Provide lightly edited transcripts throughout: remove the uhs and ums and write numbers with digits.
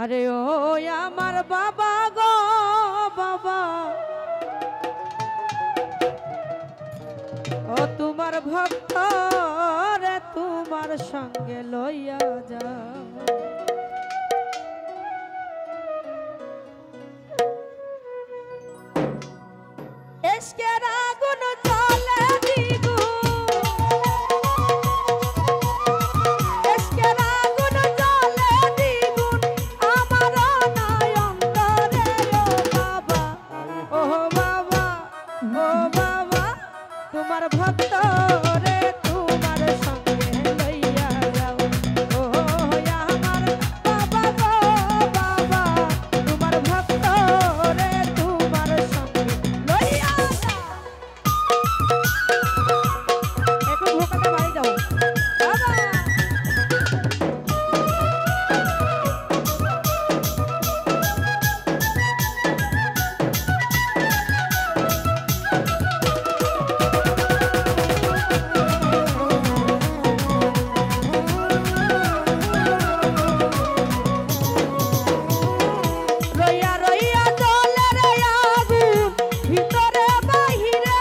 আরে ও আমার বাবা গো বাবা, ও তোমার ভক্ত রে তোমার সঙ্গে লইয়া যাও। এসকের আগুন জ্বলে দ্বিগুণ, এসকের আগুন জ্বলে দ্বিগুণ আমার অন্তরে। ও বাবা, ও বাবা, তোমার ভক্ত রে তোমার সঙ্গে লইয়া যাও। ও আমার বাবা গো বাবা, তোমার ভক্ত রে তোমার সঙ্গে লইয়া যাও। এখন ভোকাটা বাড়ি দাও বাবা। রইয়া রইয়া জ্বলে রে আগুন ভিতরে বাহিরে,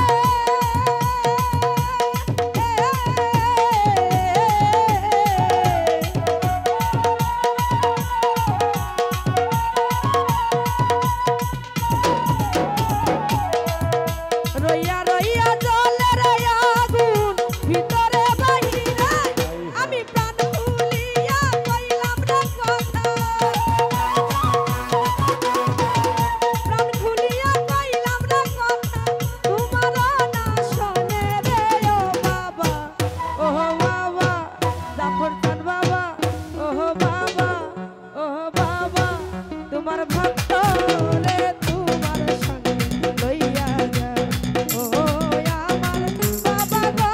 রইয়া রইয়া জ্বলে রে আগুন ভিতরে বাহিরে। আমি প্রাণ খুলিয়া কইলাম রে কথা, প্রাণ খুলিয়া কইলাম রে কথা, তোমার না শোনে রে। ও বাবা, ও বাবা, জাফর খান বাবা, ও বাবা, ও বাবা, তোমার ভক্ত রে তোমার সঙ্গে লইয়া যাও। ও আমার বাবা গো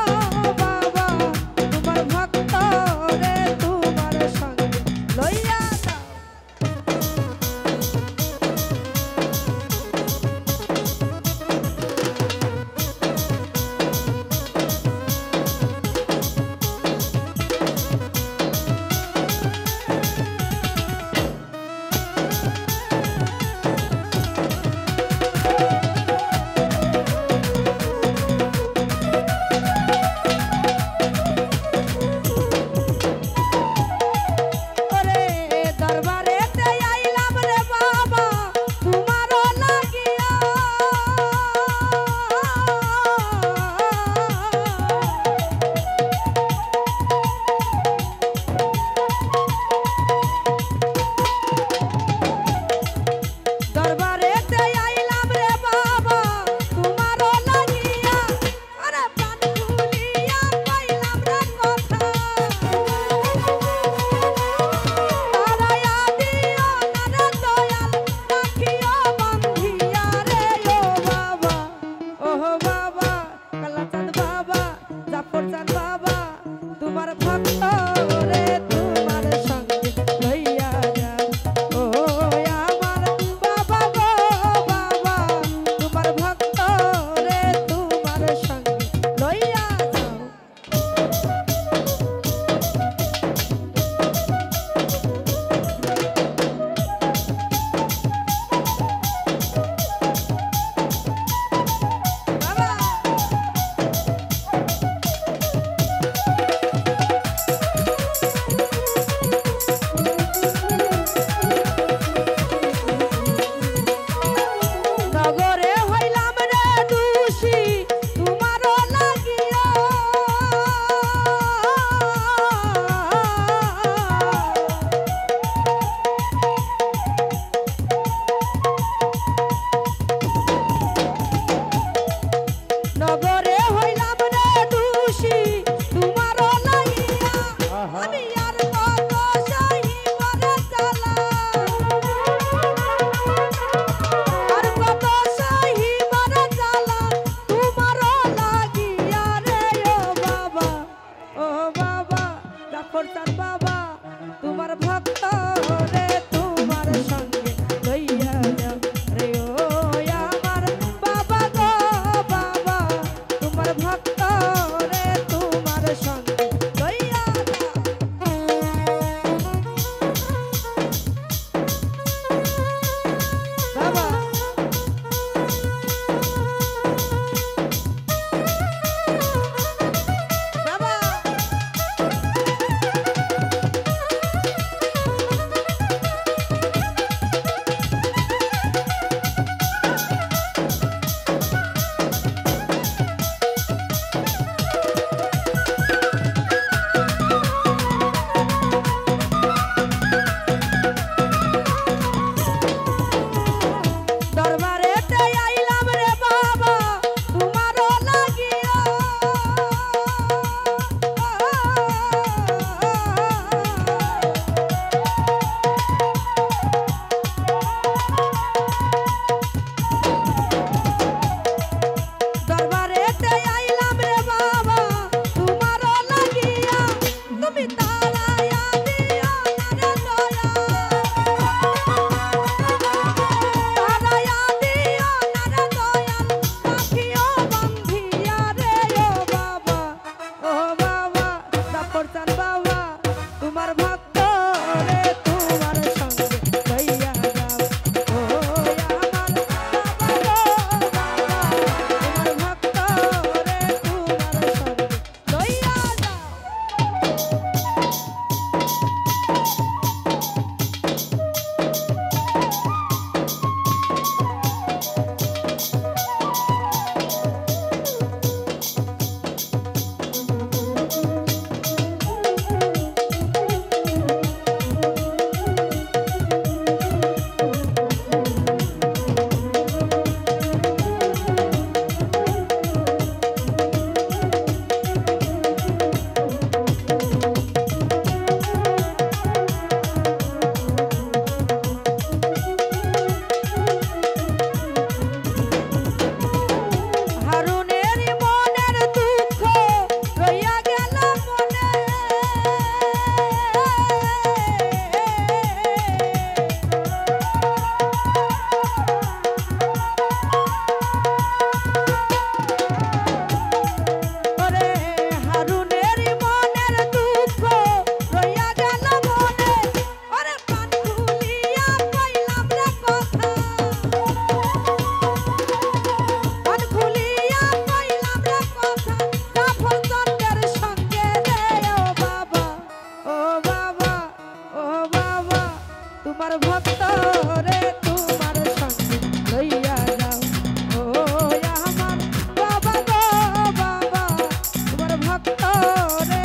বাবা, তোমার ভক্ত রে তোমার সঙ্গে লইয়া যাও। ওরে দরবারেতে আইলাম রে বাবা তোমারও লাগিয়া, দরবারেতে আইলাম রে বাবা তোমারও লাগিয়া। আরে প্রাণ খুলিয়া কইলাম রে কথা, তারায়া দিও না রে দয়াল, রাখিও বান্ধিয়া রে। ও বাবা, ও বাবা, কালাচাঁদ বাবা, জাফর চাঁদ বাবা, তোমার ভক্ত রে তোমার সঙ্গে লইয়া যাও। ও আমার বাবা গো বাবা, তোমার ভক্ত রে তোমার সঙ্গে লইয়া যাও। বাবা নগরে হইলাম রে দোষী তোমারও লাগিয়া, নগরে হইলাম রে দোষী তোমারও লাগিয়া। আমি আর কত সহিব রে জ্বালা, আর কত সহিব রে জ্বালা তোমারও লাগিয়া রে। ও বাবা, ও বাবা, জাফর চাঁদ বাবা, তোমার ভক্ত রে তোমার সঙ্গে লইয়া যাও রে। ও আমার বাবা গো বাবা, তোমার ভক্ত রে তোমার সঙ্গে লইয়া যাও। তোরে